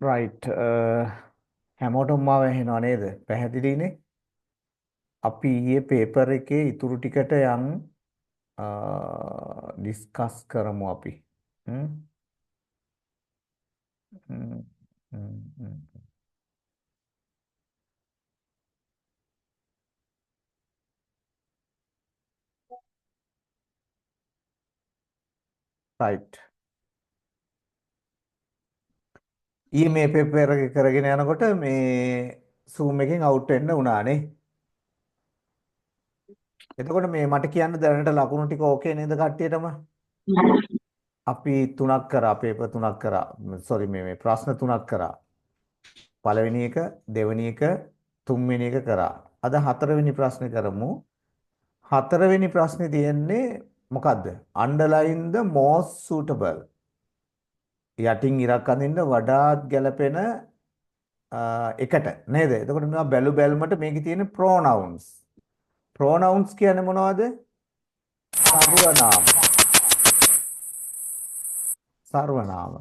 right හැමෝටම මාව ඇහෙනව නේද? පැහැදිලිනේ. අපි ඊයේ පේපර් එකේ ඉතුරු ටිකට යන් ඩිස්කස් කරමු අපි. හ්ම් හ්ම් හ්ම් right. ඊයේ මේ පේපර් එක කරගෙන යනකොට මේ Zoom එකෙන් අවුට් වෙන්න වුණානේ. එතකොට මේ මට කියන්න දැනට ලකුණු ටික ඕකේ නේද කට්ටියටම? අපි තුනක් කරා පේපර් තුනක් කරා. sorry මේ ප්‍රශ්න තුනක් කරා. පළවෙනි එක, දෙවෙනි එක, තුන්වෙනි එක කරා. අද හතරවෙනි ප්‍රශ්නේ කරමු. හතරවෙනි ප්‍රශ්නේ තියෙන්නේ මොකද්ද? Underline the most suitable. යටින් ඉරක් අඳින්න වඩාත් ගැළපෙන එකට නේද? එතකොට මේවා බැලු බැලමට මේකේ තියෙන pronouns. pronouns කියන්නේ මොනවද? සර්වනාම. සර්වනාම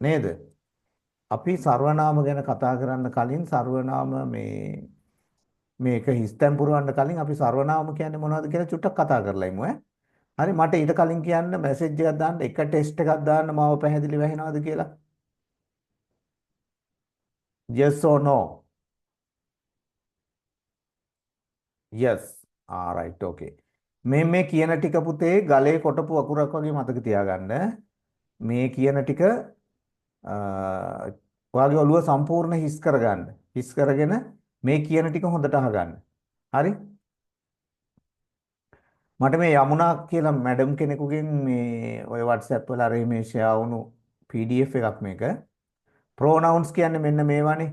නේද? අපි සර්වනාම ගැන කතා කරන්න කලින් සර්වනාම මේක හිස්තැන් පුරවන්න කලින් අපි සර්වනාම කියන්නේ මොනවද කියලා චුට්ටක් කතා කරලා ඉමු ඈ. හරි මට ඊට කලින් කියන්න මැසේජ් එකක් දාන්න එක ටෙස්ට් එකක් දාන්න මාව පැහැදිලි වෙනවද කියලා. Yes or no? Yes. All right, okay. මේ කියන ටික පුතේ ගලේ කොටපු අකුරක් වගේ මතක තියාගන්න. මේ කියන ටික ඔයාගේ ඔළුව සම්පූර්ණ හිස් කරගන්න. හිස් කරගෙන මේ කියන ටික හොඳට අහගන්න. හරි? මට මේ යමුනා කියලා මැඩම් කෙනෙකුගෙන් මේ ඔය WhatsApp වල අර මේ ෂෙයා වුණු PDF එකක් මේක. pronouns කියන්නේ මෙන්න මේවානේ.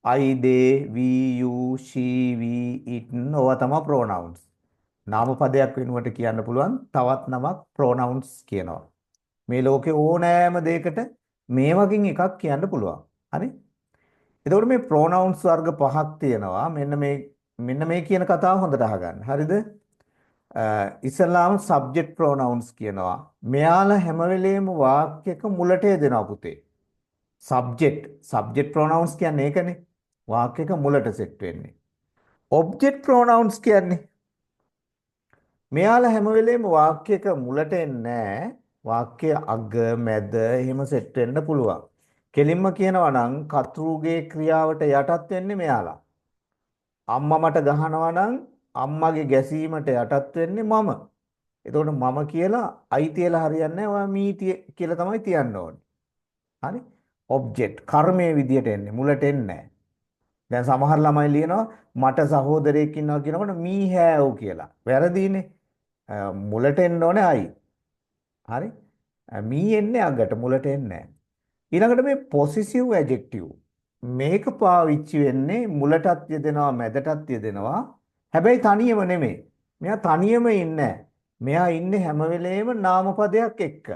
I, they, we, you, she, we, it ඕවා තමයි pronouns. නාමපදයක් වෙනුවට කියන්න පුළුවන් තවත් නමක් pronouns කියනවා. මේ ලෝකේ ඕනෑම දෙයකට මේ වගේ එකක් කියන්න පුළුවන්. හරි? එතකොට මේ pronouns වර්ග පහක් තියෙනවා. මෙන්න මේ කියන කතාව හොඳට අහගන්න. හරිද? ඉස්ලාම් subject pronouns කියනවා. මෙයාලා හැම වෙලේම වාක්‍යයක මුලට යදෙනවා පුතේ. subject pronouns කියන්නේ ඒකනේ. වාක්‍යයක මුලට සෙට් වෙන්නේ. object pronouns කියන්නේ මෙයාලා හැම වෙලේම වාක්‍යයක මුලට එන්නේ වාක්‍ය අග මැද එහෙම සෙට් වෙන්න පුළුවන්. කෙලින්ම කියනවා නම් කතෘගේ ක්‍රියාවට යටත් වෙන්නේ මෙයාලා. අම්මා මට ගහනවා නම් අම්මගේ ගැසීමට යටත් වෙන්නේ මම. එතකොට මම කියලා අයිතියලා හරියන්නේ නැහැ. ඔයා මීතිය කියලා තමයි තියන්න ඕනේ. හරි? ඔබ්ජෙක්ට් කර්මයේ විදියට එන්නේ මුලට එන්නේ නැහැ. දැන් සමහර ළමයි ලියනවා මට සහෝදරයෙක් ඉන්නවා කියනකොට මී හැව් කියලා. වැරදීනේ. මුලට එන්න ඕනේ අයි. හරි? මී එන්නේ අගට මුලට එන්නේ නැහැ. ඊළඟට මේ පොසිටිව් ඇඩ්ජෙක්ටිව් මේක පාවිච්චි වෙන්නේ මුලටත් යෙදෙනවා මැදටත් යෙදෙනවා. හැබැයි තනියම නෙමෙයි. මෙයා තනියම ඉන්නේ මෙයා ඉන්නේ හැම වෙලේම නාමපදයක් එක්ක.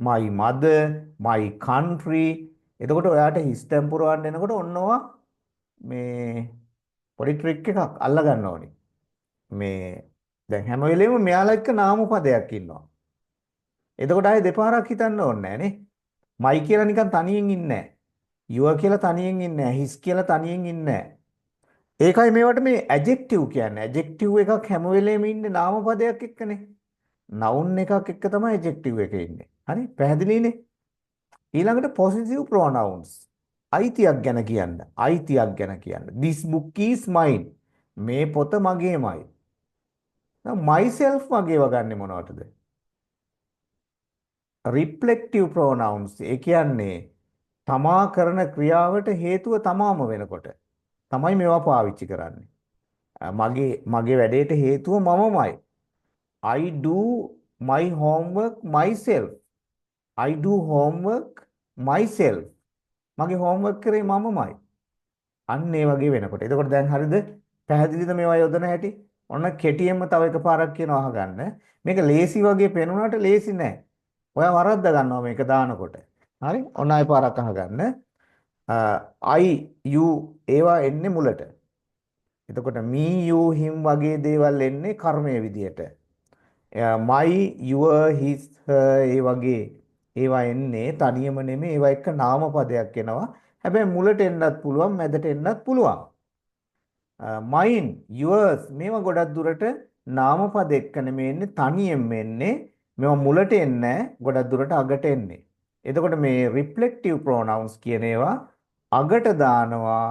my mother, my country. එතකොට ඔයාට හිස් ටෙම්පරවන්න එනකොට ඔන්නවා මේ පොඩි ට්‍රික් එකක් අල්ල ගන්න ඕනේ. මේ දැන් හැම වෙලේම මෙයාලා එක්ක නාමපදයක් ඉන්නවා. එතකොට ආයේ දෙපාරක් හිතන්න ඕනේ නැහැ නේ. my කියලා නිකන් තනියෙන් ඉන්නේ නැහැ. your කියලා තනියෙන් ඉන්නේ නැහැ. his කියලා තනියෙන් ඉන්නේ නැහැ. ඒකයි මේවට මේ ඇඩ්ජෙක්ටිව් කියන්නේ. ඇඩ්ජෙක්ටිව් එකක් හැම වෙලේම ඉන්නේ නාමපදයක් එක්කනේ. noun එකක් එක්ක තමයි ඇඩ්ජෙක්ටිව් එක ඉන්නේ. හරි? පැහැදිලිනේ? ඊළඟට positive pronouns. අයිතියක් ගැන කියන්න. අයිතියක් ගැන කියන්න. This book is mine. මේ පොත මගේමයි. දැන් myself මගේව ගන්නෙ මොනවටද? reflective pronouns. ඒ කියන්නේ තමා කරන ක්‍රියාවට හේතුව තමාම වෙනකොට තමයි මේවා පාවිච්චි කරන්නේ. මගේ වැඩේට හේතුව මමමයි. I do my homework myself. I do homework myself. මගේ homework කරේ මමමයි. අන්න ඒ වගේ වෙනකොට. එතකොට දැන් හරිද? පැහැදිලිද මේවා යොදන හැටි? ඔන්න කෙටියෙන්ම තව එකපාරක් කියනවා අහගන්න. මේක ලේසි වගේ පේනුණාට ලේසි නෑ. ඔයා වරද්ද ගන්නවා මේක දානකොට. හරි? ඔන්න ආයෙ පාරක් අහගන්න. I you ඒවා එන්නේ මුලට. එතකොට me you him වගේ දේවල් එන්නේ කර්මයේ විදියට. my your his her ඒ වගේ ඒවා එන්නේ තනියම නෙමෙයි ඒවා එක්ක නාමපදයක් එනවා. හැබැයි මුලට එන්නත් පුළුවන් මැදට එන්නත් පුළුවන්. mine yours මේවා ගොඩක් දුරට නාමපද එක්ක නෙමෙයි එන්නේ තනියෙන් එන්නේ. මේවා මුලට එන්නේ ගොඩක් දුරට අගට එන්නේ. එතකොට මේ reflective pronouns කියන ඒවා අගට දානවා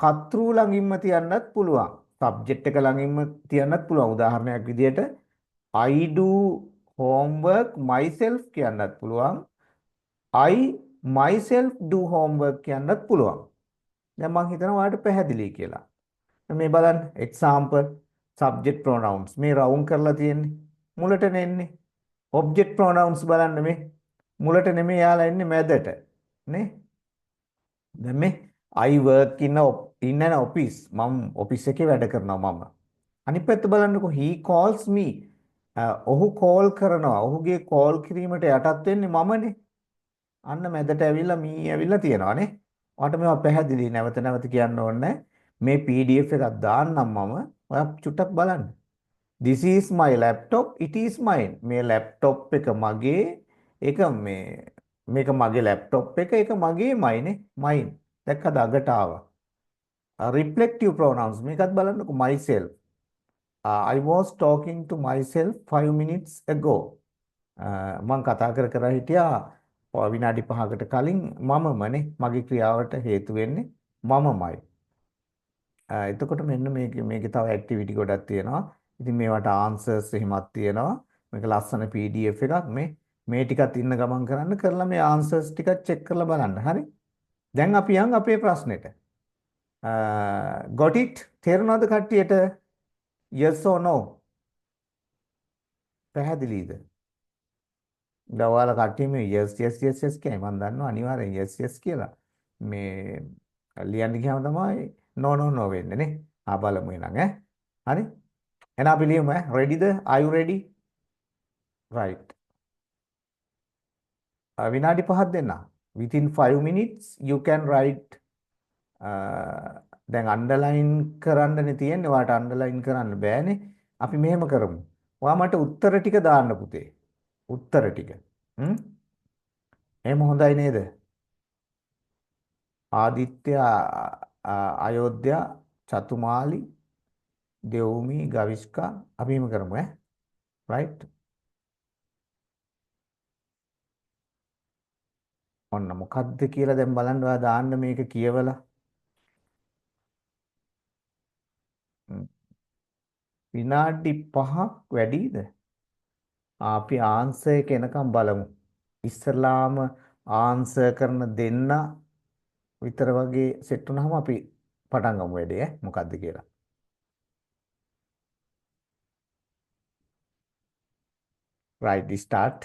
කර්තෘ ළඟින්ම තියන්නත් පුළුවන්. subject එක ළඟින්ම තියන්නත් පුළුවන්. උදාහරණයක් විදිහට I do homework myself කියන්නත් පුළුවන්. I myself do homework කියන්නත් පුළුවන්. දැන් මම හිතනවා ඔයාලට පැහැදිලි කියලා. මේ බලන්න example subject pronouns මේ රවුම් කරලා තියෙන්නේ මුලට නෙන්නේ. object pronouns බලන්න මේ මුලට නෙමෙයි යාලා එන්නේ මැදට නේ. දැන් මේ I work in an office මම ඔෆිස් එකේ වැඩ කරනවා මම. අනිත් පැත්ත බලන්නකෝ he calls me ඔහු කෝල් කරනවා. ඔහුගේ කෝල් කිරීමට යටත් වෙන්නේ මමනේ. අන්න මැදට ඇවිල්ලා මී ඇවිල්ලා තියෙනවානේ. ඔයාලට මේවා පැහැදිලි නැවත නැවත කියන්න ඕනේ. මේ PDF එකක් දාන්නම් මම. ඔයා චුට්ටක් බලන්න. This is my laptop. It is mine. මේ laptop එක මගේ. ඒක මේක මගේ laptop එක. ඒක මගේමයිනේ. mine. දැක්කද අගට ආවා. reflective pronouns මේකත් බලන්නකෝ myself. I was talking to myself 5 minutes ago. මම කතා කර හිටියා විනාඩි 5කට කලින් මමමනේ මගේ ක්‍රියාවට හේතු වෙන්නේ මමමයි. එතකොට මෙන්න මේකේ තව ඇක්ටිවිටි ගොඩක් තියෙනවා. ඉතින් මේවට ආන්සර්ස් එහෙමත් තියෙනවා. මේක ලස්සන PDF එකක් මේ ටිකත් ඉන්න ගමන් කරලා මේ ආන්සර්ස් ටිකත් චෙක් කරලා බලන්න. හරි? දැන් අපි යන් අපේ ප්‍රශ්නෙට. got it? තේරුණාද කට්ටියට? yes or no? පැහැදිලිද? දැන් ඔයාලා කට්ටිය මේ yes කියයි මම දන්නවා අනිවාර්යෙන් yes කියලා. මේ ලියන්න ගියාම තමයි no වෙන්නේ නේ. බලමු එහෙනම් ඈ. හරි? එහෙනම් අපි ලියමු ඈ. readyද? are you ready? right. විනාඩි 5ක් දෙන්න. within 5 minutes you can write දැන් අන්ඩර්ලයින් කරන්නනේ තියෙන්නේ. ඔයාලට අන්ඩර්ලයින් කරන්න බෑනේ. අපි මෙහෙම කරමු. ඔයා මට උත්තර ටික දාන්න පුතේ. උත්තර ටික. එහෙම හොඳයි නේද? ආදිත්‍ය අයෝධ්‍යා චතුමාලි දෙව්මි ගවිස්කා අපි එහෙම කරමු ඈ. right. ඔන්න මොකද්ද කියලා දැන් බලන්න ඔයා දාන්න මේක කියවලා. විනාඩි 5ක් වැඩිද? අපි ආන්සර් එක එනකම් බලමු. ඉස්සරලාම ආන්සර් කරන දෙන්න විතර වගේ සෙට් වුණාම අපි පටන් ගමු වැඩේ ඈ මොකද්ද කියලා. right start.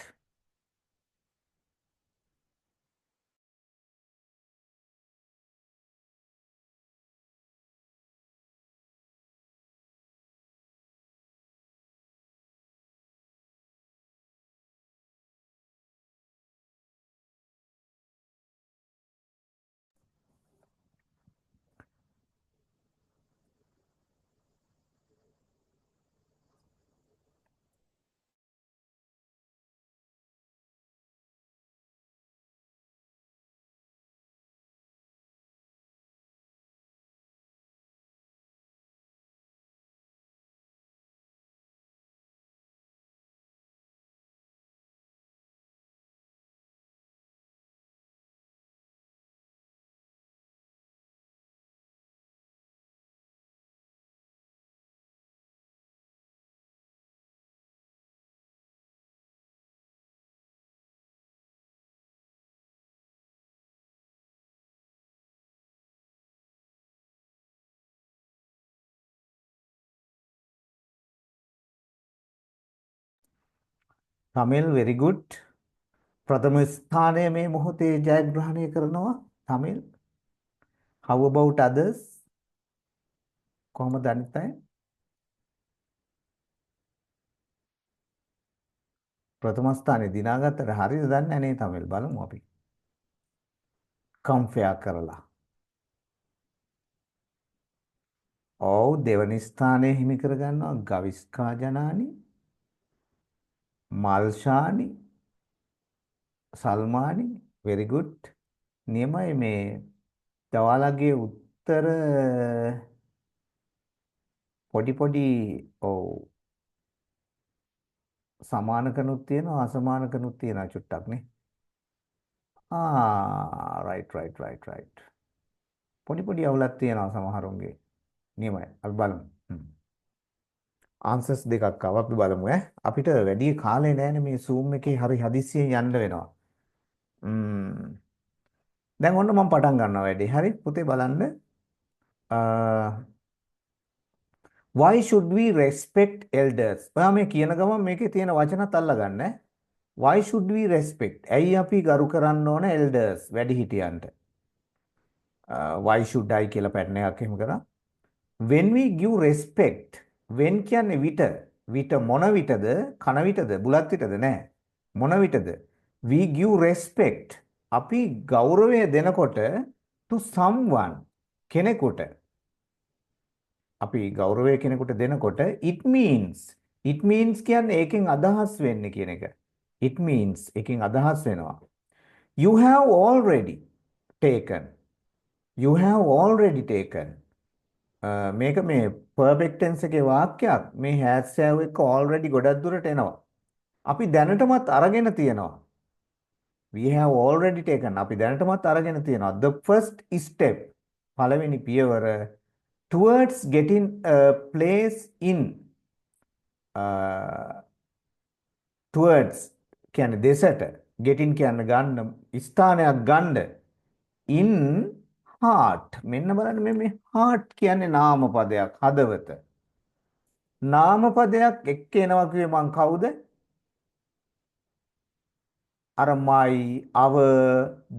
Tamil very good. ප්‍රථම ස්ථානය මේ මොහොතේ ජයග්‍රහණය කරනවා Tamil. How about others? කොහොමද අනිත් අය? ප්‍රථම ස්ථානේ දිනාගත්තට හරියද දන්නේ නැහැ නේ Tamil. බලමු අපි. කම්පෙයා කරලා. ඔව් දෙවනි ස්ථානය හිමි කරගන්නවා ගවිස්කා ජනානි, මල්ෂානි, සල්මානි very good. නියමයි මේ ඔයාලගේ උත්තර පොඩි පොඩි ඔව් සමානකනුත් තියෙනවා අසමානකනුත් තියෙනවා චුට්ටක් නේ. right. පොඩි පොඩි අවුලක් තියෙනවා සමහරුන්ගේ. නියමයි. අපි බලමු. ආන්සර්ස් දෙකක් ආවා අපි බලමු ඈ. අපිට වැඩි කාලේ නැහැනේ මේ Zoom එකේ හරි හදිස්සියෙන් යන්න වෙනවා. දැන් ඔන්න මම පටන් ගන්නවා වැඩේ. හරි පුතේ බලන්න. Why should we respect elders? ඔයා මේ කියන ගමන් මේකේ තියෙන වචනත් අල්ලගන්න ඈ. Why should we respect? ඇයි අපි ගරු කරන්න ඕන elders වැඩිහිටියන්ට? Why should I කියලා පැටර්න් එකක් එහෙම කරා. When we give respect, when කියන්නේ විට. විට මොන විටද? කන විටද? බුලත් විටද? නෑ. මොන විටද? We give respect. අපි ගෞරවය දෙනකොට to someone කෙනෙකුට අපි ගෞරවය කෙනෙකුට දෙනකොට it means කියන්නේ ඒකෙන් අදහස් වෙන්නේ කියන එක. it means එකෙන් අදහස් වෙනවා. You have already taken. You have already taken. මේක මේ perfect tense එකේ වාක්‍යයක්. මේ has have එක already ගොඩක් දුරට එනවා. අපි දැනටමත් අරගෙන තියෙනවා. We have already taken. අපි දැනටමත් අරගෙන තියෙනවා. The first step. පළවෙනි පියවර towards getting a place in towards කියන්නේ දෙසට getting කියන්නේ ගන්න ස්ථානයක් ගන්න in heart මෙන්න බලන්න මේ heart කියන්නේ නාම පදයක් හදවත නාම පදයක් එක්ක එනවා කිව්වේ මං කවුද අර මයි අව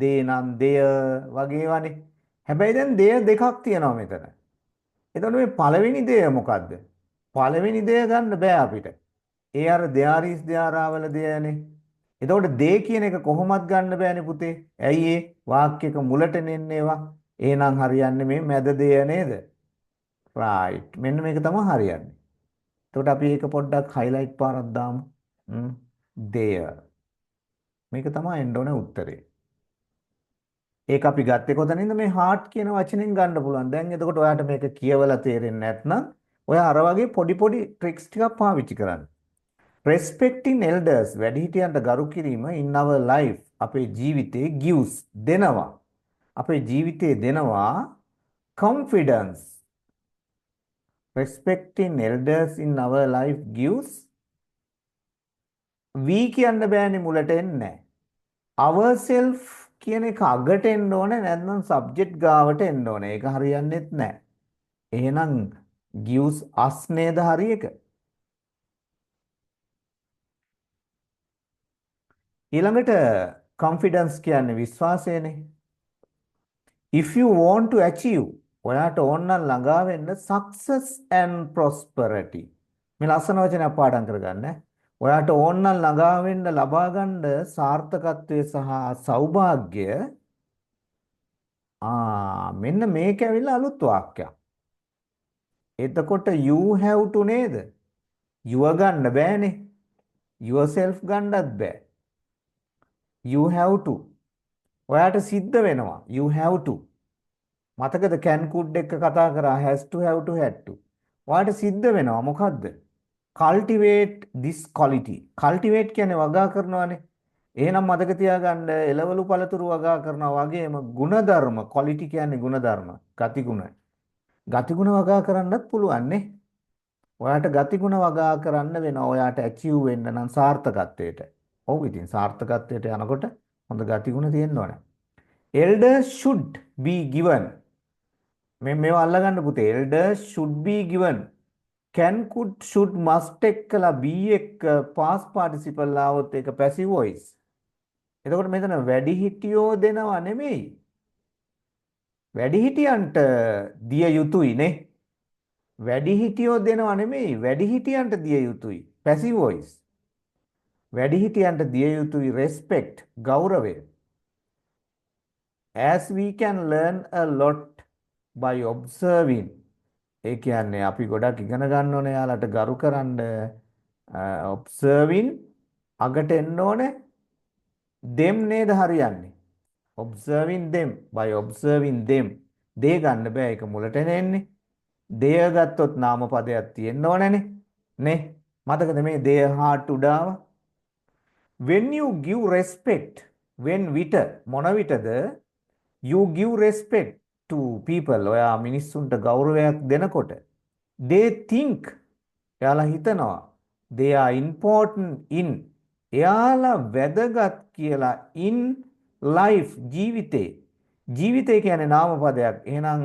දේනම් දෙය වගේ වනේ හැබැයි දැන් දෙය දෙකක් තියෙනවා මෙතන එතකොට මේ පළවෙනි දෙය මොකද්ද පළවෙනි දෙය ගන්න බෑ අපිට ඒ අර දෙයාරිස් දෙයාරාවල දෙයනේ එතකොට දේ කියන එක කොහොමත් ගන්න බෑනේ පුතේ. ඇයි ඒ වාක්‍යයක මුලට නෙන්නේ ඒවා. එහෙනම් හරියන්නේ මේ මැද දෙය නේද? right. මෙන්න මේක තමයි හරියන්නේ. එතකොට අපි ඒක පොඩ්ඩක් highlight පාරක් දාමු. දෙය. මේක තමයි එන්න ඕනේ උත්තරේ. ඒක අපි ගත්තේ කොතනින්ද මේ heart කියන වචනෙන් ගන්න පුළුවන්. දැන් එතකොට ඔයාට මේක කියවලා තේරෙන්නේ නැත්නම් ඔයා අර වගේ පොඩි පොඩි tricks ටිකක් පාවිච්චි කරන්න. Respecting elders වැඩිහිටියන්ට ගරු කිරීම in our life අපේ ජීවිතේ gives දෙනවා අපේ ජීවිතේ දෙනවා confidence respecting elders in our life gives we කියන්න බෑනේ මුලට එන්නේ ourself කියන එක අගට එන්න ඕනේ නැත්නම් subject ගාවට එන්න ඕනේ ඒක හරියන්නේත් නැහැ එහෙනම් gives us නේද හරි එක ඊළඟට confidence කියන්නේ විශ්වාසයනේ. If you want to achieve ඔයාට ඕන නම් ළඟා වෙන්න success and prosperity. මේ ලස්සන වචනයක් පාඩම් කරගන්න. ඔයාට ඕන නම් ළඟා වෙන්න ලබා ගන්න සාර්ථකත්වය සහ සෞභාග්‍ය මෙන්න මේක ඇවිල්ලා අලුත් වාක්‍යයක්. එතකොට you have to නේද? your ගන්න බෑනේ. yourself ගන්නත් බෑ. you have to ඔයාට සිද්ධ වෙනවා you have to මතකද can could එක කතා කරා has to have to had to ඔයාට සිද්ධ වෙනවා මොකද්ද cultivate this quality cultivate කියන්නේ වගා කරනවානේ එහෙනම් මතක තියාගන්න එළවලු පළතුරු වගා කරනවා වගේම ಗುಣධර්ම quality කියන්නේ ಗುಣධර්ම ගතිගුණ වගා කරන්නත් පුළුවන් නේ ඔයාට ගතිගුණ වගා කරන්න වෙනවා ඔයාට achieve වෙන්න නම් සාර්ථකත්වයට ඔව් ඉතින් සාර්ථකත්වයට යනකොට හොඳ ගතිගුණ තියෙන්න ඕන. Elders should be given. මේවා අල්ලගන්න පුතේ. Elders should be given. Can could should must එක්කලා be එක past participle ආවොත් ඒක passive voice. එතකොට මෙතන වැඩිහිටියෝ දෙනවා නෙමෙයි. වැඩිහිටියන්ට දිය යුතුයි නේ. වැඩිහිටියෝ දෙනවා නෙමෙයි. වැඩිහිටියන්ට දිය යුතුයි. passive voice. වැඩිහිටියන්ට දිය යුතුයි respect ගෞරවය as we can learn a lot by observing ඒ කියන්නේ අපි ගොඩක් ඉගෙන ගන්න ඕනේ යාලට ගරු කරන්න observing අගට එන්න ඕනේ them නේද හරියන්නේ. observing them by observing them. they ගන්න බෑ ඒක මුලට එන්නේ. they ගත්තොත් නාමපදයක් තියෙන්න ඕනනේ. නේ? මතකද මේ they heart උඩාව? when you give respect when විට මොන විටද you give respect to people ඔයා මිනිස්සුන්ට ගෞරවයක් දෙනකොට they think එයාලා හිතනවා they are important in එයාලා වැදගත් කියලා in life ජීවිතේ ජීවිතේ කියන්නේ නාමපදයක් එහෙනම්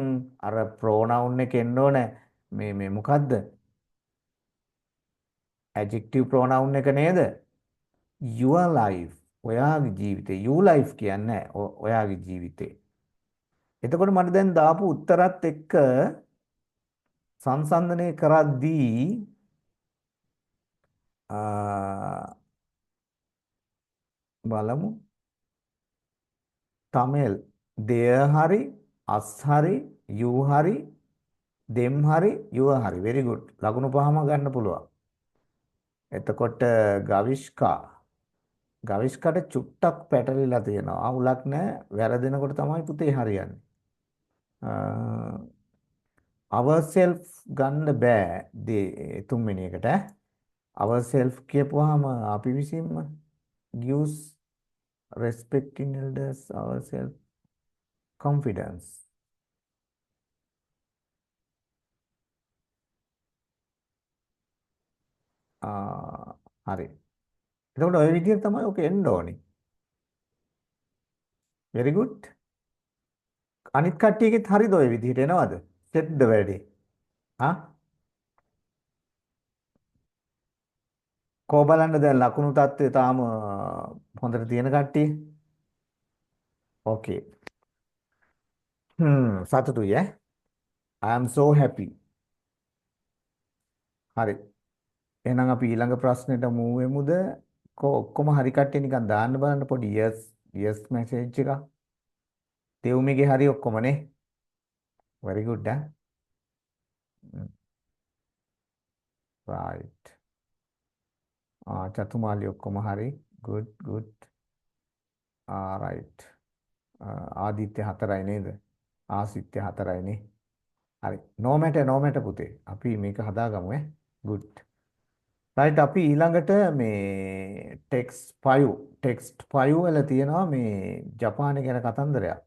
අර pronoun එක එන්න ඕනේ මේ මොකද්ද adjective pronoun එක නේද your life ඔයාගේ ජීවිතේ you life කියන්නේ ඔයාගේ ජීවිතේ එතකොට මට දැන් දාපු උත්තරත් එක්ක සංසන්දනය කරද්දී බලමු තමෙල් දෙය හරි අස් හරි you හරි them හරි your හරි very good ලකුණු පහම ගන්න පුළුවන් එතකොට ගවිෂ්කාට චුට්ටක් පැටලිලා තියෙනවා අවුලක් නැහැ වැරදෙනකොට තමයි පුතේ හරියන්නේ ourself ගන්න බෑ තුන්වෙනි එකට ourself කියපුවාම අපි විසින්ම gives respecting elders ourself confidence හරි එතකොට ওই විදිහට තමයි ඔක එන්න ඕනේ very good අනිත් කට්ටියගෙත් හරිද ওই විදිහට එනවද සෙට්ද වැඩි හා කෝ බලන්න දැන් ලකුණු තත්ත්වය තාම හොඳට තියෙන කට්ටිය ඕකේ සතුටුයි ඈ I am so happy හරි එහෙනම් අපි ඊළඟ ප්‍රශ්නෙට move වෙමුද ඔක්කොම හරි කට්ටිය නිකන් දාන්න බලන්න පොඩි yes message එකක් තෙවුමිගේ හරි ඔක්කොම නේ very good right චතුමාලි ඔක්කොම හරි good right ආදිත්‍ය 4යි නේද ආසිත්‍ය 4යි නේ හරි no matter පුතේ අපි මේක හදාගමු good right අපි ඊළඟට මේ text 5 වල තියෙනවා මේ ජපානය ගැන කතන්දරයක්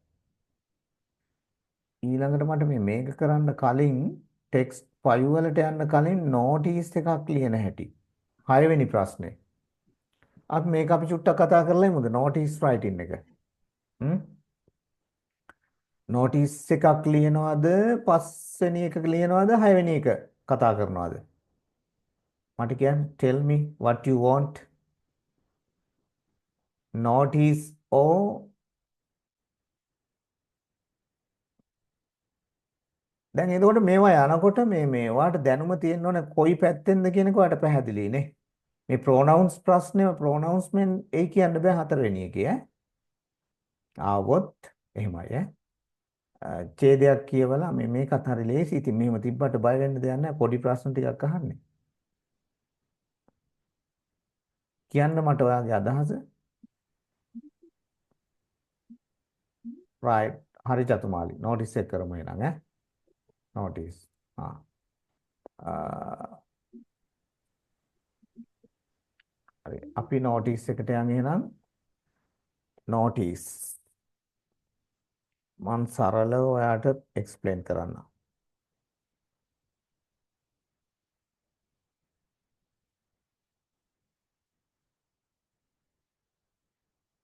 ඊළඟට මට මේක කරන්න කලින් text 5 වලට යන්න කලින් notice එකක් ලියන හැටි 6 වෙනි ප්‍රශ්නේ අපි මේක අපි චුට්ටක් කතා කරලා ඉමුද notice writing එක notice එකක් ලියනවද පස්වෙනි එක ලියනවද 6 වෙනි එක කතා කරනවද මට කියන්න tell me what you want notice or දැන් එතකොට මේවා යනකොට මේ වාට දැනුම තියෙන්න ඕනේ කොයි පැත්තෙන්ද කියන එක වාට පැහැදිලි නේ මේ pronouns ප්‍රශ්නේ pronouncement ඒ කියන්න බෑ 4 වෙනි එකේ ආවොත් එහෙමයි ඡේදයක් කියවලා මේකත් හරි ලේසි ඉතින් මෙහෙම තිබ්බට බය වෙන්න දෙයක් නැහැ පොඩි ප්‍රශ්න ටිකක් අහන්නේ කියන්න මට ඔයාගේ අදහස right හරි චතුමාලි notice එක කරමු එහෙනම් notice හරි අපි notice එකට යමු එහෙනම් notice මම සරලව ඔයාට explain කරන්න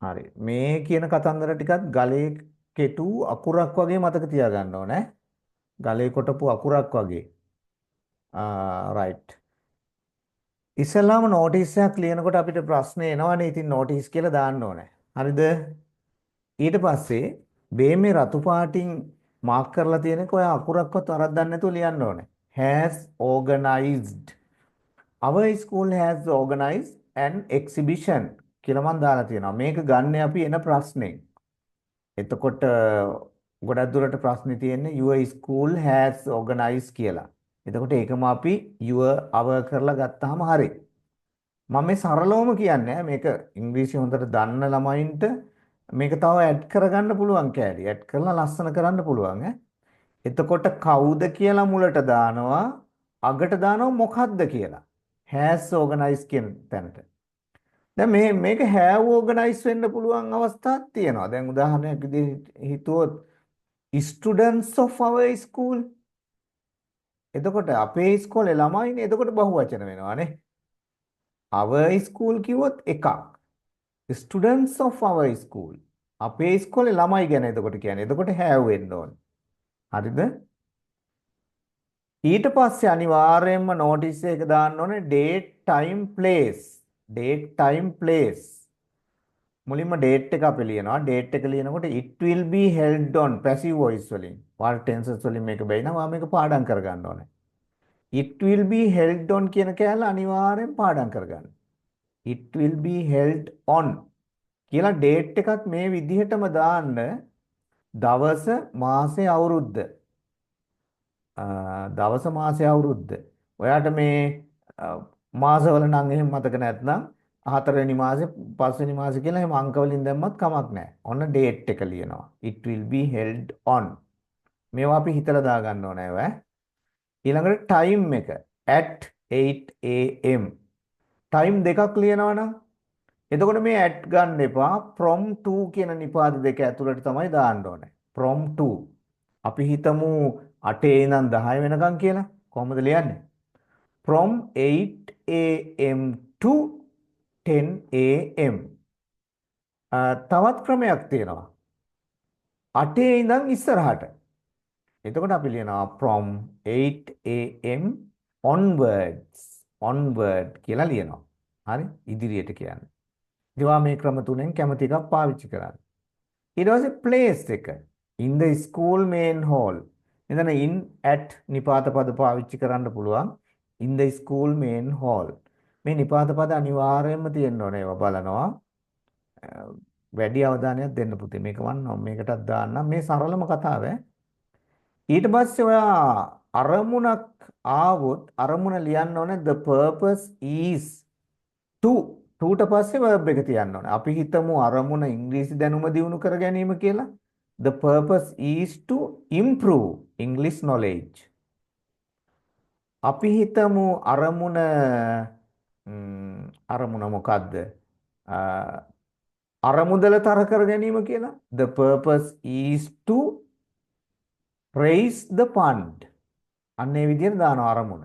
හරි මේ කියන කතන්දර ටිකත් ගලේ කෙටු අකුරක් වගේ මතක තියාගන්න ඕනේ ගලේ කොටපු අකුරක් වගේ right ඉස්සෙල්ලාම notice එකක් ලියනකොට අපිට ප්‍රශ්නේ එනවනේ ඉතින් notice කියලා දාන්න ඕනේ හරිද ඊට පස්සේ බේමේ රතු පාටින් මාක් කරලා තියෙනක ඔය අකුරක්වත් වරද්දන්න නැතුව ලියන්න ඕනේ has organized our school has organized an exhibition කියලා මම දාලා තියෙනවා මේක ගන්න අපි එන ප්‍රශ්නේ එතකොට ගොඩක් දුරට ප්‍රශ්නේ තියෙන්නේ your school has organized කියලා එතකොට ඒකම අපි our කරලා ගත්තාම හරි මම මේ සරලවම කියන්නේ මේක ඉංග්‍රීසි හොඳට දන්න ළමයින්ට මේක තව ඇඩ් කරගන්න පුළුවන් කෑලි. ඇඩ් කරලා ලස්සන කරන්න පුළුවන් ඈ. එතකොට කවුද කියලා මුලට දානවා අගට දානවා මොකද්ද කියලා. has organized කියන තැනට. දැන් මේක have organized වෙන්න පුළුවන් අවස්ථාවක් තියෙනවා. දැන් උදාහරණයක් විදිහට හිතුවොත් students of our school. එතකොට අපේ ඉස්කෝලේ ළමයිනේ එතකොට බහුවචන වෙනවානේ. our school කිව්වොත් එකක්. students of our school. අපේ ඉස්කෝලේ ළමයි ගැන එතකොට කියන්නේ. එතකොට have වෙන්න ඕනේ. හරිද? ඊට පස්සේ අනිවාර්යයෙන්ම notice එක දාන්න ඕනේ date time place. date time place. මුලින්ම date එක අපි ලියනවා. date එක ලියනකොට it will be held on passive voice වලින්. වාට tenses වලින් මේක බැිනවා. මේක පාඩම් කරගන්න ඕනේ. it will be held on කියන කෑල්ල අනිවාර්යෙන් පාඩම් කරගන්න. it will be held on කියලා date එකක් මේ විදිහටම දාන්න දවස මාසේ අවුරුද්ද දවස මාසේ අවුරුද්ද ඔයාට මේ මාසවල නම් එහෙම මතක නැත්නම් හතරවෙනි මාසේ පස්වෙනි මාසේ කියලා එහෙම අංක වලින් දැම්මත් කමක් නැහැ. ඔන්න date එක ලියනවා. it will be held on. මේවා අපි හිතලා දාගන්න ඕනේ ඈ. ඊළඟට time එක at 8 am. time දෙකක් ලියනවා නම් එතකොට මේ at ගන්න එපා. from to කියන නිපාත දෙක ඇතුළට තමයි දාන්න ඕනේ. from to. අපි හිතමු 8 ඉඳන් 10 වෙනකම් කියලා. කොහොමද ලියන්නේ? from 8 am to 10 am. තවත් ක්‍රමයක් තියෙනවා. 8 ඉඳන් ඉස්සරහට. එතකොට අපි ලියනවා from 8 am onwards. onward කියලා ලියනවා. හරි? ඉදිරියට කියන්නේ. ඒවා මේ ක්‍රම තුනෙන් කැමති එකක් පාවිච්චි කරන්න. ඊට පස්සේ place එක in the school main hall. එතන in at නිපාත පද පාවිච්චි කරන්න පුළුවන්. in the school main hall. මේ නිපාත පද අනිවාර්යයෙන්ම තියෙන්න ඕනේ. ඒවා බලනවා. වැඩි අවධානයක් දෙන්න පුතේ. මේක මම මේකටත් දාන්නම්. මේ සරලම කතාව. ඊට පස්සේ ඔයා අරමුණක් ආවොත් අරමුණ ලියන්න ඕනේ the purpose is to. ටූට පස්සේ verb එක තියන්න ඕනේ. අපි හිතමු අරමුණ ඉංග්‍රීසි දැනුම දියුණු කර ගැනීම කියලා. The purpose is to improve English knowledge. අපි හිතමු අරමුණ මොකද්ද? අරමුදල තර කර ගැනීම කියලා. The purpose is to raise the fund. අන්නේ විදිහට දානවා අරමුණ.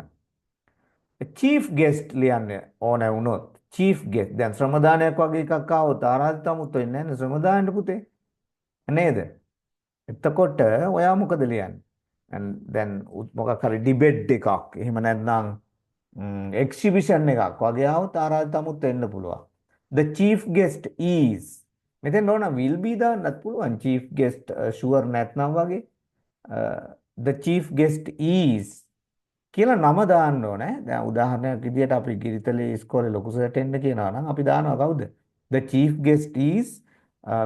chief guest ලියන්න ඕනේ වුණොත් chief guest දැන් ශ්‍රමදානයක් වගේ එකක් ආවොත් ආරාධිත 아무ත් වෙන්නේ නැහැ ශ්‍රමදානෙට පුතේ නේද? එතකොට ඔයා මොකද ලියන්නේ? දැන් මොකක් හරි ඩිබේට් එකක් එහෙම නැත්නම් එක්සිබිෂන් එකක් වගේ ආවොත් ආරාධිත 아무ත් වෙන්න පුළුවන්. The chief guest is මෙතෙන් ඕන will be දාන්නත් පුළුවන් chief guest sure නැත්නම් වගේ the chief guest is කියලා නම දාන්න ඕනේ. දැන් උදාහරණයක් විදියට අපි ගිරිතලේ ඉස්කෝලේ ලොකු සර්ට එන්න කියනවා නම් අපි දානවා කවුද? The chief guest is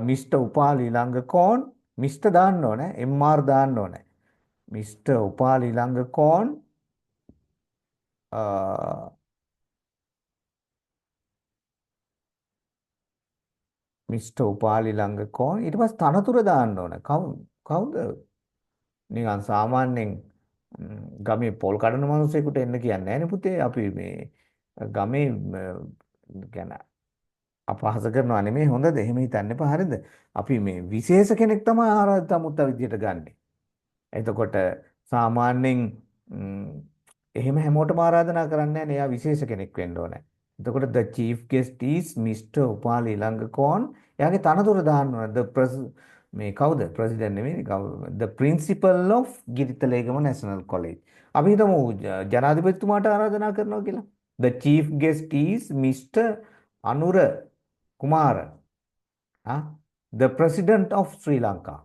Mr. Upali ළඟකෝන්. Mr. දාන්න ඕනේ. MR දාන්න ඕනේ. Mr. උපාලි ළඟකෝන් Mr. උපාලි ළඟකෝන් ඊට පස්සේ තනතුර දාන්න ඕනේ. කවුද? නිකන් සාමාන්‍යයෙන් ගමේ පොල් කඩන මිනිස්සෙකුට එන්න කියන්නේ නැහැ නේ පුතේ. අපි මේ ගමේ කියන අපහාස කරනවා නෙමෙයි හොඳද? එහෙම හිතන්න එපා හරිද? අපි මේ විශේෂ කෙනෙක් තමයි ආරාධිත අමුත්ත විදියට ගන්නෙ. එතකොට සාමාන්‍යයෙන් එහෙම හැමෝටම ආරාධනා කරන්නේ නැහැ නේ. එයා විශේෂ කෙනෙක් වෙන්න ඕනේ. එතකොට the chief guest is Mr. Upali ළඟකෝන්. එයාගේ තනතුර දාන්න ඕනේ. මේ කවුද? ප්‍රෙසිඩන්ට් නෙමෙයි. the principal of ගිරිතලේගම national college. අපි හිතමු ජනාධිපතිතුමාට ආරාධනා කරනවා කියලා. the chief guest is Mr. Anura Kumara. the president of Sri Lanka.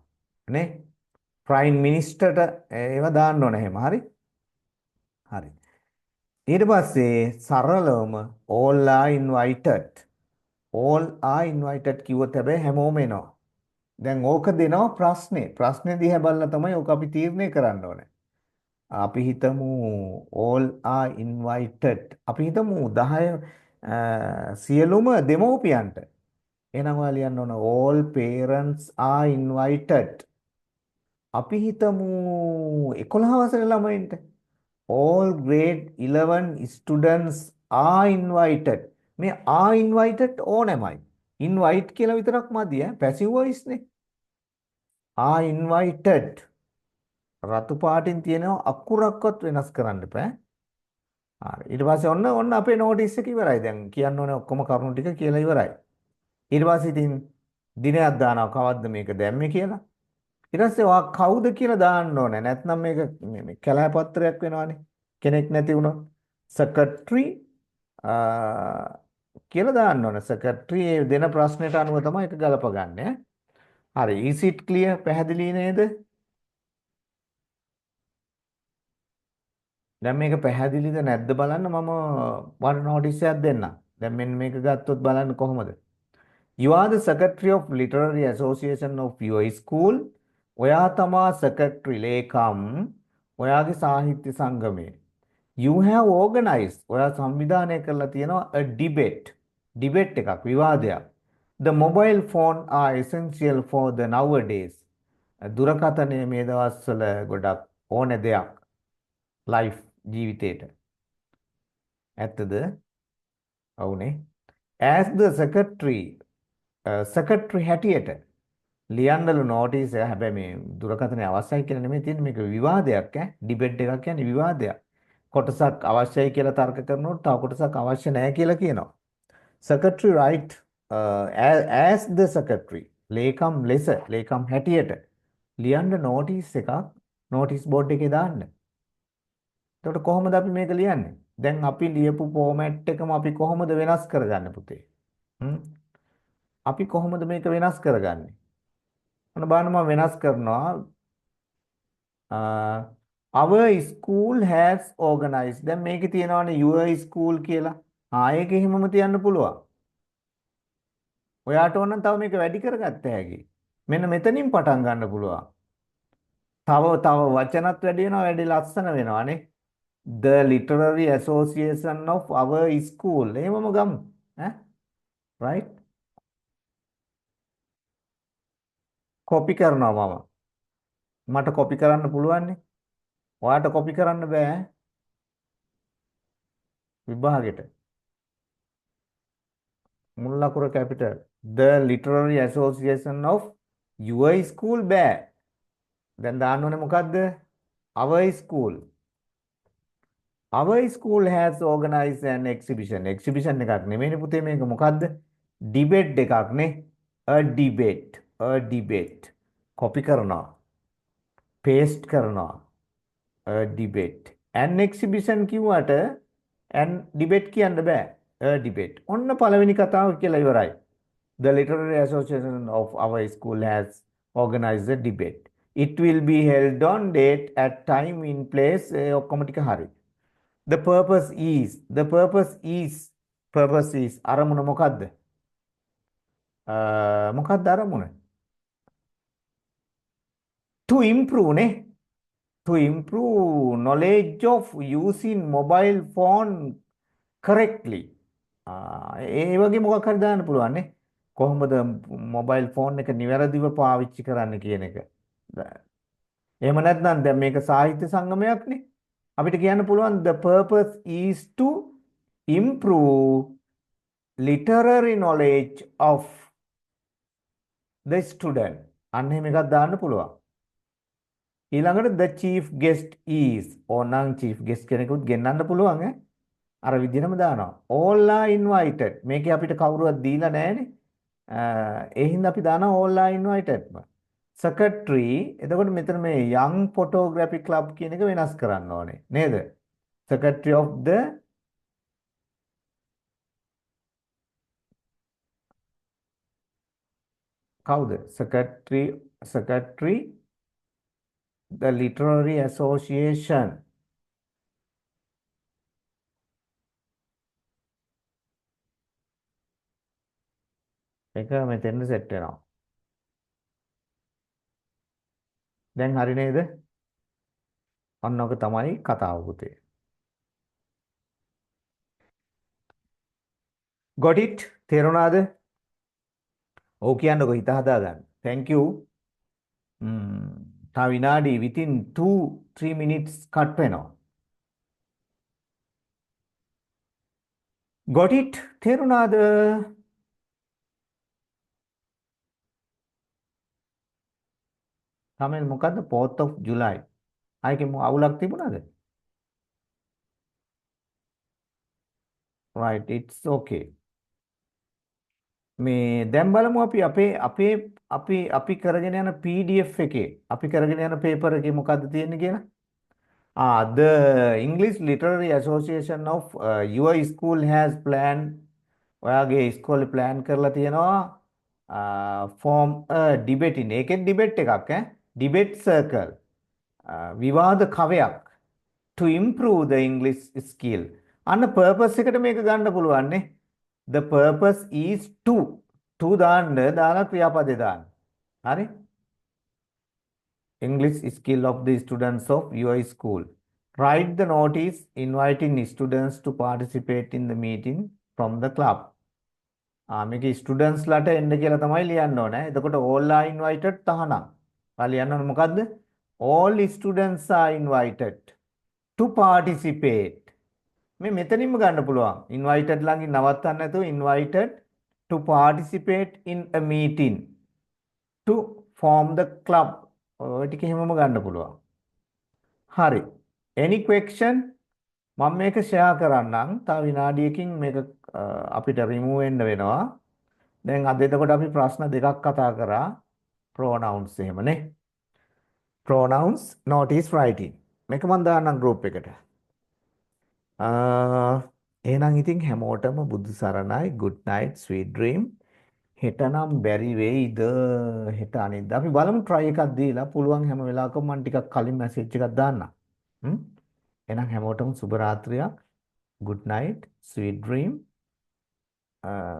නේ? prime ministerට ඒව දාන්න ඕනේ එහෙම. හරි? හරි. ඊට පස්සේ සරලවම all are invited. all are invited කිව්වොත් හැබැයි හැමෝම එනවා. දැන් ඕක දෙනවා ප්‍රශ්නේ. ප්‍රශ්නේ දිහා බලලා තමයි ඕක අපි තීරණය කරන්න ඕනේ. අපි හිතමු all are invited. අපි හිතමු 10 සියලුම දෙමව්පියන්ට. එහෙනම් ඔයා ලියන්න ඕන all parents are invited. අපි හිතමු 11 වසරේ ළමයින්ට. All grade 11 students are invited. මේ are invited ඕනෙමයි. invite කියලා විතරක් මදි ඈ. passive voice නේ. are invited. රතු පාටින් තියෙනවා අකුරක්වත් වෙනස් කරන්න එපා. හරි. ඊට පස්සේ ඔන්න අපේ නෝටිස් එක ඉවරයි. දැන් කියන්න ඕනේ ඔක්කොම කරුණු ටික කියලා ඉවරයි. ඊට පස්සේ ඉතින් දිනයක් දානවා කවද්ද මේක දැම්මේ කියලා. ඊට පස්සේ ඔයා කවුද කියලා දාන්න ඕනේ. නැත්නම් මේක මේ කැලෑ පත්‍රයක් වෙනවානේ. කෙනෙක් නැති වුණොත් secretary කියලා දාන්න ඕනේ. secretary දෙන ප්‍රශ්නෙට අනුව තමයි ඒක ගලපගන්නේ. හරි. is it clear? පැහැදිලි නේද? දැන් මේක පැහැදිලිද නැද්ද බලන්න මම වර නෝටිස් එකක් දෙන්නම්. දැන් මෙන්න මේක ගත්තොත් බලන්න කොහොමද? You are the secretary of literary association of your school. ඔයා තමා secretary ලේකම් ඔයාගේ සාහිත්‍ය සංගමයේ. You have organized ඔයා සංවිධානය කරලා තියෙනවා a debate. debate එකක් විවාදයක්. The mobile phone are essential for the nowadays. දුරකථනය මේ දවස්වල ගොඩක් ඕන දෙයක්. life ජීවිතේට. ඇත්තද? ඔව්නේ. As the secretary හැටියට ලියන්නලු නෝටිස් එක හැබැයි මේ දුරකථනය අවශ්‍යයි කියලා නෙමෙයි තියෙන්නේ මේක විවාදයක් ඈ ඩිබේට් එකක් කියන්නේ විවාදයක් කොටසක් අවශ්‍යයි කියලා තර්ක කරනකොට තව කොටසක් අවශ්‍ය නැහැ කියලා කියනවා secretary right as the secretary ලේකම් ලෙස ලේකම් හැටියට ලියන්න නෝටිස් එකක් නෝටිස් බෝඩ් එකේ දාන්න එතකොට කොහොමද අපි මේක ලියන්නේ දැන් අපි ලියපු ෆෝමැට් එකම අපි කොහොමද වෙනස් කරගන්නේ පුතේ අපි කොහොමද මේක වෙනස් කරගන්නේ? අන්න බලන්න මම වෙනස් කරනවා. Our school has organized. දැන් මේකේ තියෙනවානේ your school කියලා. ඒක එහෙමම තියන්න පුළුවන්. ඔයාට ඕන නම් තව මේක වැඩි කරගත්ත හැකි. මෙන්න මෙතනින් පටන් ගන්න පුළුවන්. තව වචනත් වැඩි වෙනවා වැඩි ලස්සන වෙනවානේ. The literary association of our school. එහෙමම ගමු. right? කොපි කරනවා මම. මට කොපි කරන්න පුළුවන්නේ. ඔයාට කොපි කරන්න බෑ විභාගෙට. මුල් අකුර capital. The literary association of your school බෑ. දැන් දාන්න ඕනේ මොකද්ද? Our school. Our school has organized an exhibition. exhibition එකක් නෙමෙයිනේ පුතේ මේක මොකද්ද? debate එකක් නේ. a debate. a debate. Copy කරනවා. paste කරනවා. a debate. an exhibition කිව්වට an debate කියන්න බෑ. a debate. ඔන්න පළවෙනි කතාව කියලා ඉවරයි. The literary association of our school has organized a debate. It will be held on date at time in place ඔක්කොම ටික හරි. The purpose is අරමුණ මොකද්ද? මොකක්ද අරමුණ? To improve නේ. To improve knowledge of using mobile phone correctly. ඒ වගේ මොකක් හරි දාන්න පුළුවන් නේ. කොහොමද මොබයිල් ෆෝන් එක නිවැරදිව පාවිච්චි කරන්න කියන එක. එහෙම නැත්නම් දැන් මේක සාහිත්‍ය සංගමයක්නේ. අපිට කියන්න පුළුවන් the purpose is to improve literary knowledge of the student. අන්න එහෙම එකක් දාන්න පුළුවන්. ඊළඟට the chief guest is ඕනනම් chief guest කෙනෙකුත් ගෙන්නන්න පුළුවන් ඈ. අර විදිහටම දානවා. all are invited. මේකේ අපිට කවුරුවත් දීලා නැහැනේ. ඒ හින්දා අපි දානවා all are invited. secretary එතකොට මෙතන මේ young photography club කියන එක වෙනස් කරන්න ඕනේ නේද? secretary of the කවුද? secretary the literary association එක මෙතෙන්ද සෙට් වෙනවා. දැන් හරි නේද? ඔන්න ඔක තමයි කතාව පුතේ. got it තේරුණාද? ඔව් කියන්නකෝ හිත හදාගන්න. thank you. තව විනාඩි within 2-3 minutes cut වෙනවා. got it තේරුණාද? තමයි මොකද්ද 4th of July. ආයික අවුලක් තිබුණාද? right it's okay. මේ දැන් බලමු අපි අපි කරගෙන යන PDF එකේ අපි කරගෙන යන පේපර් එකේ මොකද්ද තියෙන්නේ කියලා. The English Literary Association of your school has planned ඔයාගේ ඉස්කෝලේ plan කරලා තියෙනවා form a debate in ඒකෙන් debate එකක් debate circle විවාද කවයක් to improve the English skill. අන්න purpose එකට මේක ගන්න පුළුවන් නේ. The purpose is to දාලා ක්‍රියාපදේ දාන්න. හරි? English skill of the students of your school. Write the notice inviting students to participate in the meeting from the club. මේක students ලට එන්න කියලා තමයි ලියන්න ඕනේ. එතකොට all are invited තහනම්. ලියන්න ඕනේ මොකද්ද? All students are invited to participate. මේ මෙතනින්ම ගන්න පුළුවන්. invited ළඟින් නවත්තන්න නැතුව invited to participate in a meeting to form the club. ඔය ටික එහෙමම ගන්න පුළුවන්. හරි. any question? මම මේක share කරන්නම්. තව විනාඩියකින් මේක අපිට remove වෙන්න වෙනවා. දැන් අද එතකොට අපි ප්‍රශ්න දෙකක් කතා කරා. pronouns එහෙමනේ. pronouns notice writing. මේක මම දාන්නම් group එකට. එහෙනම් ඉතින් හැමෝටම බුදු සරණයි good night sweet dream. හෙටනම් බැරි වෙයිද? හෙට අනිද්දා අපි බලමු try එකක් දීලා පුළුවන් හැම වෙලාවකම මම ටිකක් කලින් message එකක් දාන්නම්. එහෙනම් හැමෝටම සුබ රාත්‍රියක්. good night sweet dream.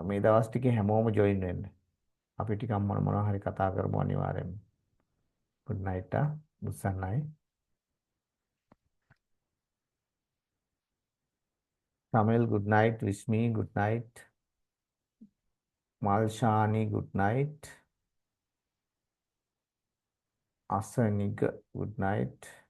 මේ දවස් ටිකේ හැමෝම join වෙන්න. අපි ටිකක් මොනවා හරි කතා කරමු අනිවාර්යෙන්ම. good night මුස්සන්නයි. Tamil good night. Vishmi good night. Malshani good night. Asanika good night.